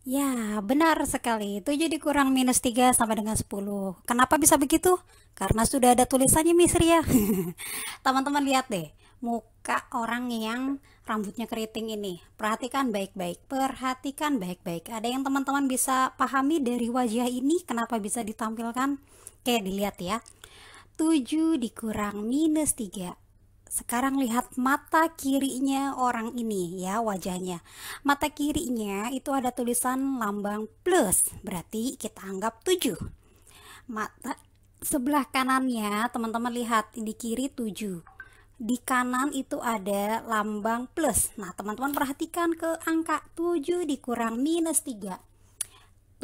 Ya, benar sekali. 7 dikurang minus 3 sama dengan 10. Kenapa bisa begitu? Karena sudah ada tulisannya, Miss Ria. Teman-teman lihat deh, muka orang yang rambutnya keriting ini. Perhatikan baik-baik, perhatikan baik-baik. Ada yang teman-teman bisa pahami dari wajah ini kenapa bisa ditampilkan? Oke, dilihat ya. 7 dikurang minus 3. Sekarang lihat mata kirinya orang ini ya, wajahnya. Mata kirinya itu ada tulisan lambang plus, berarti kita anggap 7. Mata sebelah kanannya teman-teman lihat, di kiri 7. Di kanan itu ada lambang plus. Nah, teman-teman perhatikan ke angka 7 dikurang minus 3.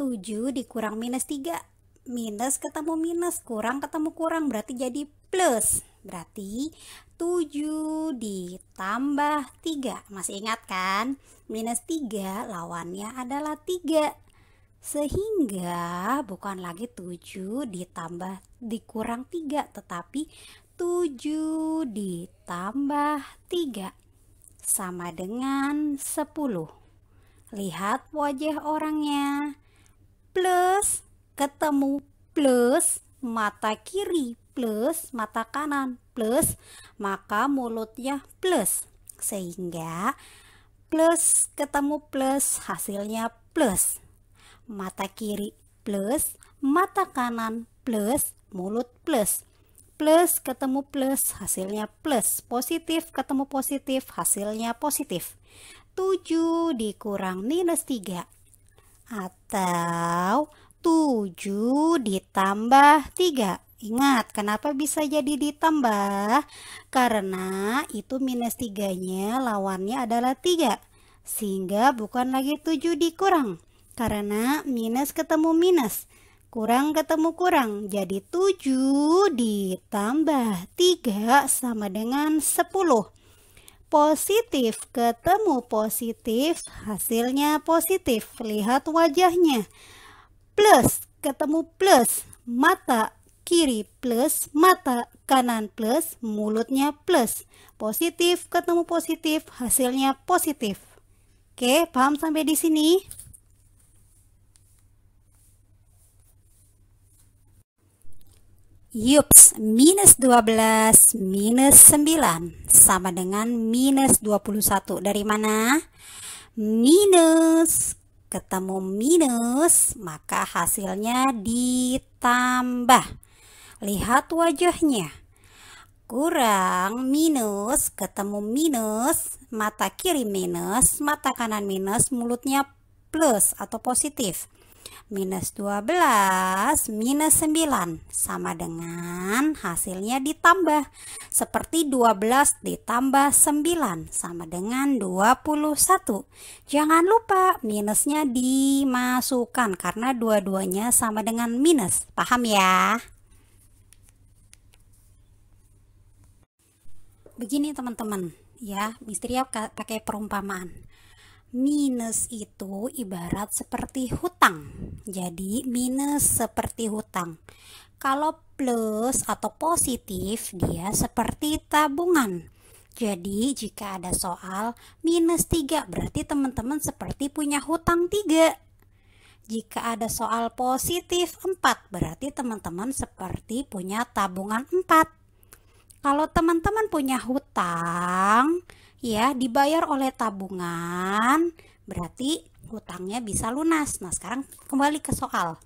7 dikurang minus 3, minus ketemu minus, kurang ketemu kurang, berarti jadi plus. Berarti 7 ditambah 3. Masih ingat kan? Minus 3 lawannya adalah 3. Sehingga bukan lagi 7 ditambah dikurang 3, tetapi 7 ditambah 3 sama dengan 10. Lihat wajah orangnya. Plus ketemu plus, mata kiri plus, mata kanan plus, maka mulutnya plus, sehingga plus ketemu plus hasilnya plus. Mata kiri plus, mata kanan plus, mulut plus. Plus ketemu plus hasilnya plus, positif ketemu positif hasilnya positif. 7 dikurang minus 3 atau 7 ditambah 3. Ingat, kenapa bisa jadi ditambah? Karena itu minus 3-nya lawannya adalah 3. Sehingga bukan lagi 7 dikurang. Karena minus ketemu minus. Kurang ketemu kurang. Jadi 7 ditambah 3 sama dengan 10. Positif ketemu positif, hasilnya positif. Lihat wajahnya. Plus ketemu plus, mata kiri plus, mata kanan plus, mulutnya plus. Positif ketemu positif, hasilnya positif. Oke, paham sampai di sini? Yups, minus 12 minus 9 sama dengan minus 21. Dari mana? Minus ketemu minus, maka hasilnya ditambah. Lihat wajahnya. Kurang minus ketemu minus, mata kiri minus, mata kanan minus, mulutnya plus atau positif. Minus 12 minus 9 sama dengan hasilnya ditambah. Seperti 12 ditambah 9 sama dengan 21. Jangan lupa minusnya dimasukkan karena dua-duanya sama dengan minus. Paham ya? Begini teman-teman, ya, misteri pakai perumpamaan. Minus itu ibarat seperti hutang. Jadi minus seperti hutang. Kalau plus atau positif, dia seperti tabungan. Jadi jika ada soal minus 3, berarti teman-teman seperti punya hutang 3. Jika ada soal positif 4, berarti teman-teman seperti punya tabungan 4. Kalau teman-teman punya hutang, ya dibayar oleh tabungan, berarti hutangnya bisa lunas. Nah, sekarang kembali ke soal.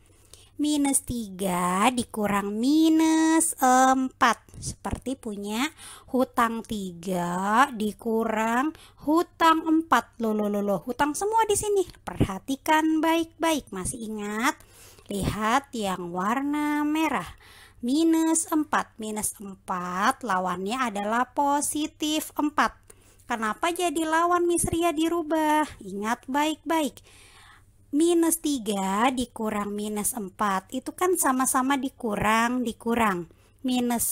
Minus 3 dikurang minus 4. Seperti punya hutang 3 dikurang hutang 4. Loh, hutang semua di sini. Perhatikan baik-baik. Masih ingat? Lihat yang warna merah. Minus 4. Minus 4 lawannya adalah positif 4. Kenapa jadi lawan, Miss Ria, dirubah? Ingat baik-baik. Minus 3 dikurang minus 4 itu kan sama-sama dikurang. Minus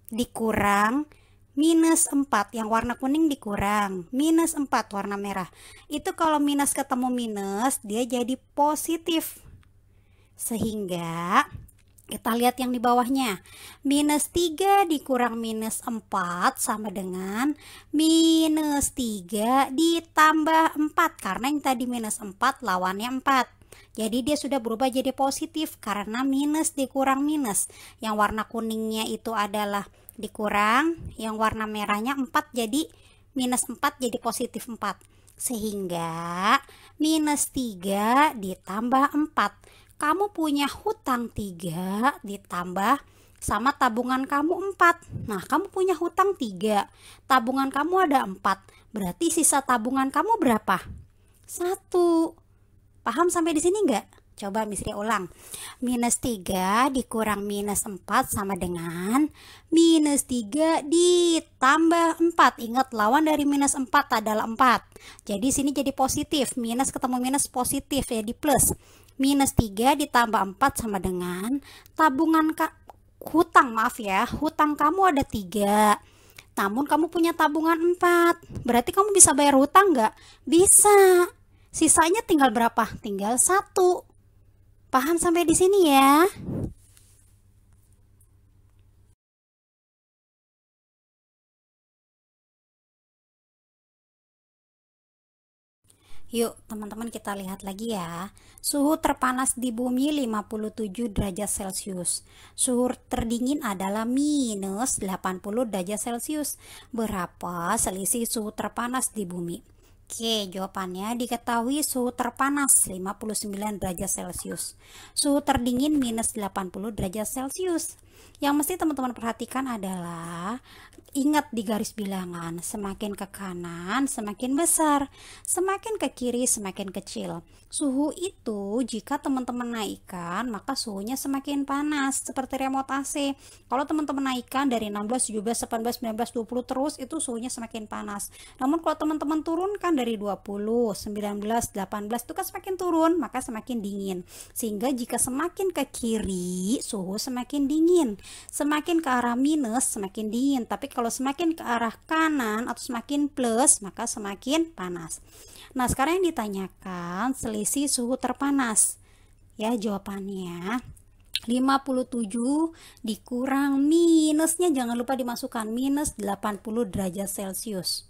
dikurang minus 4, yang warna kuning dikurang. Minus 4 warna merah. Itu kalau minus ketemu minus, dia jadi positif. Sehingga Kita lihat yang di bawahnya. Minus 3 dikurang minus 4 sama dengan minus 3 ditambah 4. Karena yang tadi minus 4 lawannya 4. Jadi dia sudah berubah jadi positif karena minus dikurang minus. Yang warna kuningnya itu adalah dikurang, yang warna merahnya 4 jadi minus 4 jadi positif 4. Sehingga minus 3 ditambah 4. Kamu punya hutang 3 ditambah sama tabungan kamu 4. Nah, kamu punya hutang 3, tabungan kamu ada 4. Berarti sisa tabungan kamu berapa? 1. Paham sampai di sini enggak? Coba Miss Ria ulang. Minus 3 dikurang minus 4 sama dengan minus 3 ditambah 4. Ingat, lawan dari minus 4 adalah 4. Jadi sini jadi positif. Minus ketemu minus positif, jadi plus. Minus 3 ditambah 4 sama dengan tabungan hutang, maaf ya, hutang kamu ada 3. Namun kamu punya tabungan 4. Berarti kamu bisa bayar hutang nggak? Bisa. Sisanya tinggal berapa? Tinggal 1. Paham sampai di sini ya? Yuk teman-teman kita lihat lagi ya. Suhu terpanas di bumi 57 derajat Celcius. Suhu terdingin adalah minus 80 derajat Celcius. Berapa selisih suhu terpanas di bumi? Oke, jawabannya diketahui suhu terpanas 59 derajat Celcius. Suhu terdingin minus 80 derajat Celcius. Yang mesti teman-teman perhatikan adalah ingat di garis bilangan, semakin ke kanan semakin besar, semakin ke kiri semakin kecil. Suhu itu jika teman-teman naikkan maka suhunya semakin panas, seperti remote AC. Kalau teman-teman naikkan dari 16, 17, 18, 19, 20 terus, itu suhunya semakin panas. Namun kalau teman-teman turunkan dari 20, 19, 18 itu kan semakin turun, maka semakin dingin. Sehingga jika semakin ke kiri suhu semakin dingin, semakin ke arah minus semakin dingin, tapi kalau semakin ke arah kanan atau semakin plus maka semakin panas. Nah, sekarang yang ditanyakan selisih suhu terpanas. Ya, jawabannya 57 dikurang minusnya, jangan lupa dimasukkan minus 80 derajat Celcius.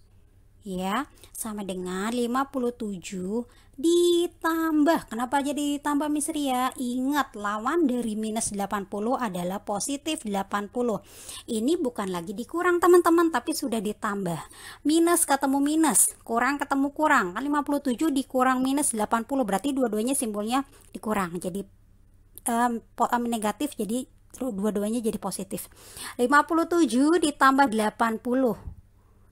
Ya, sama dengan 57 ditambah. Kenapa jadi ditambah Miss Ria? Ingat, lawan dari minus 80 adalah positif 80. Ini bukan lagi dikurang teman-teman, tapi sudah ditambah. Minus ketemu minus, kurang ketemu kurang. Kan 57 dikurang minus 80, berarti dua-duanya simbolnya dikurang. Jadi negatif, jadi dua-duanya jadi positif. 57 ditambah 80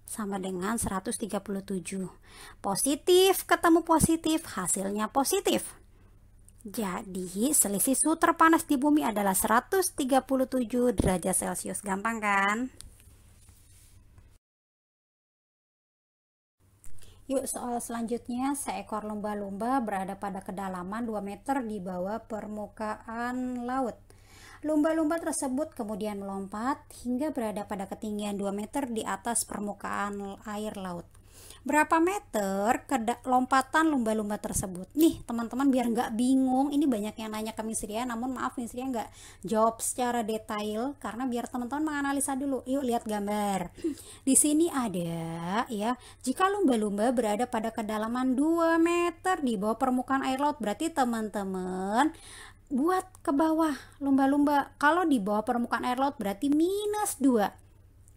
sama dengan 137. Positif ketemu positif, hasilnya positif. Jadi selisih suhu terpanas di bumi adalah 137 derajat Celcius. Gampang kan? Yuk, soal selanjutnya, seekor lumba-lumba berada pada kedalaman 2 meter di bawah permukaan laut. Lumba-lumba tersebut kemudian melompat hingga berada pada ketinggian 2 meter di atas permukaan air laut. Berapa meter lompatan lumba-lumba tersebut? Nih teman-teman, biar nggak bingung, ini banyak yang nanya ke Miss Ria, namun maaf Miss Ria nggak jawab secara detail karena biar teman-teman menganalisa dulu. Yuk lihat gambar. Di sini ada ya, jika lumba-lumba berada pada kedalaman 2 meter di bawah permukaan air laut, berarti teman-teman buat ke bawah lumba-lumba. Kalau di bawah permukaan air laut berarti minus 2.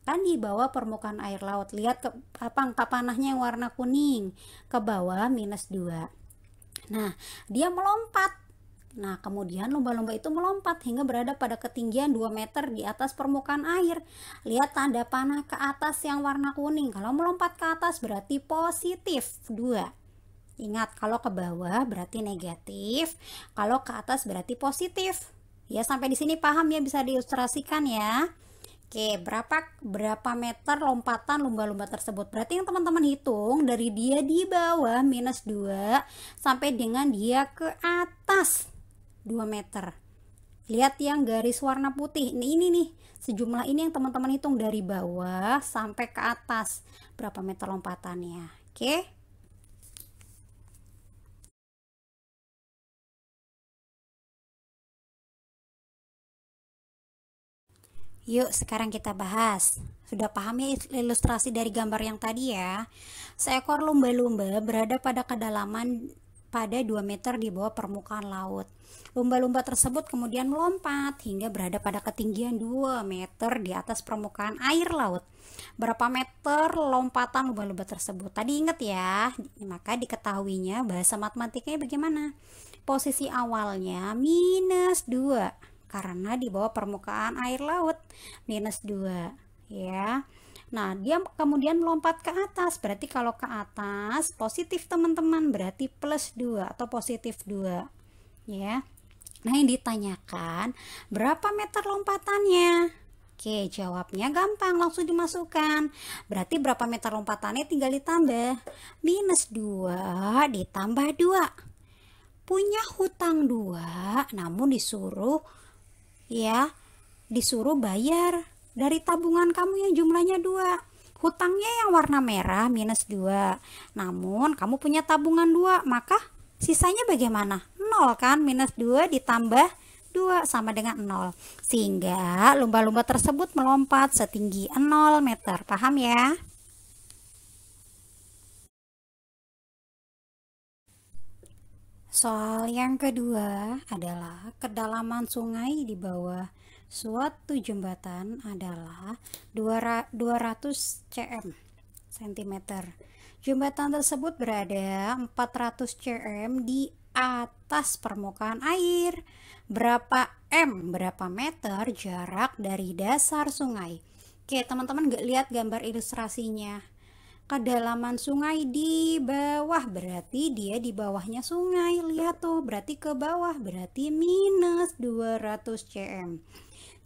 Kan di bawah permukaan air laut. Lihat ke angka panahnya yang warna kuning. Ke bawah minus 2. Nah, dia melompat. Nah, kemudian lumba-lumba itu melompat hingga berada pada ketinggian 2 meter di atas permukaan air. Lihat tanda panah ke atas yang warna kuning. Kalau melompat ke atas berarti positif 2. Ingat, kalau ke bawah berarti negatif, kalau ke atas berarti positif. Ya, sampai di sini paham ya, bisa diilustrasikan ya. Oke, berapa meter lompatan lumba-lumba tersebut? Berarti yang teman-teman hitung dari dia di bawah minus 2 sampai dengan dia ke atas 2 meter. Lihat yang garis warna putih. Ini nih, sejumlah ini yang teman-teman hitung dari bawah sampai ke atas. Berapa meter lompatannya? Oke. Yuk sekarang kita bahas. Sudah paham ya ilustrasi dari gambar yang tadi ya? Seekor lumba-lumba berada pada kedalaman pada 2 meter di bawah permukaan laut. Lumba-lumba tersebut kemudian melompat hingga berada pada ketinggian 2 meter di atas permukaan air laut. Berapa meter lompatan lumba-lumba tersebut? Tadi ingat ya, maka diketahuinya bahasa matematikanya bagaimana? Posisi awalnya minus 2 karena di bawah permukaan air laut, minus 2 ya. Nah, dia kemudian melompat ke atas. Berarti kalau ke atas positif teman-teman, berarti plus 2 atau positif 2 ya. Nah, yang ditanyakan berapa meter lompatannya? Oke, jawabnya gampang, langsung dimasukkan. Berarti berapa meter lompatannya tinggal ditambah. Minus 2 ditambah 2. Punya hutang 2, namun disuruh bayar dari tabungan kamu yang jumlahnya 2. Hutangnya yang warna merah minus 2. Namun kamu punya tabungan 2, maka sisanya bagaimana? 0 kan? Minus 2 ditambah 2 sama dengan 0. Sehingga lumba-lumba tersebut melompat setinggi 0 meter. Paham ya? Soal yang kedua adalah kedalaman sungai di bawah suatu jembatan adalah 200 cm. Jembatan tersebut berada 400 cm di atas permukaan air. Berapa meter jarak dari dasar sungai? Oke, teman-teman gak lihat gambar ilustrasinya? Kedalaman sungai di bawah, berarti dia di bawahnya sungai. Lihat tuh, berarti ke bawah, berarti minus 200 cm.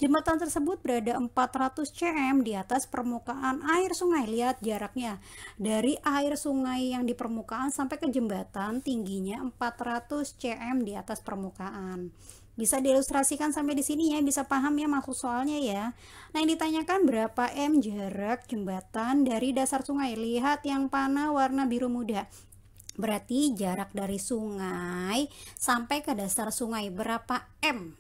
Jembatan tersebut berada 400 cm di atas permukaan air sungai. Lihat jaraknya dari air sungai yang di permukaan sampai ke jembatan, tingginya 400 cm di atas permukaan. Bisa diilustrasikan sampai di sini ya, bisa paham ya maksud soalnya ya. Nah, yang ditanyakan berapa jarak jembatan dari dasar sungai? Lihat yang panah warna biru muda. Berarti jarak dari sungai sampai ke dasar sungai berapa m?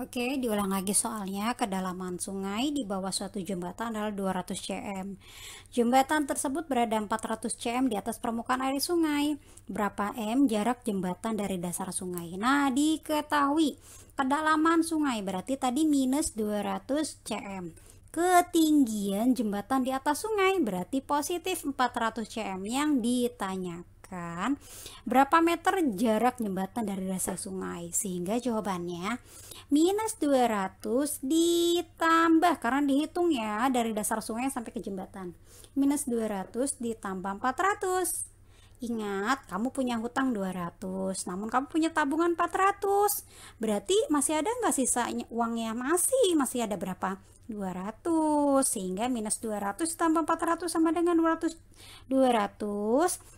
Oke, diulang lagi soalnya. Kedalaman sungai di bawah suatu jembatan adalah 200 cm. Jembatan tersebut berada 400 cm di atas permukaan air sungai. Berapa m jarak jembatan dari dasar sungai? Nah, diketahui kedalaman sungai berarti tadi minus 200 cm. Ketinggian jembatan di atas sungai berarti positif 400 cm. Yang ditanyakan berapa meter jarak jembatan dari dasar sungai, sehingga jawabannya minus 200 ditambah, karena dihitung ya dari dasar sungai sampai ke jembatan, minus 200 ditambah 400. Ingat, kamu punya hutang 200, namun kamu punya tabungan 400. Berarti masih ada nggak sisanya uangnya? Masih ada berapa? 200. Sehingga minus 200 tambah 400 sama dengan 200.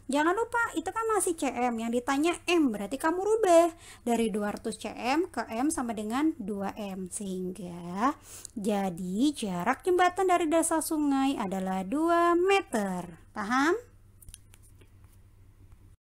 Jangan lupa, itu kan masih cm. Yang ditanya m, berarti kamu rubah dari 200 cm ke m sama dengan 2m. Sehingga jadi jarak jembatan dari dasar sungai adalah 2 meter. Paham?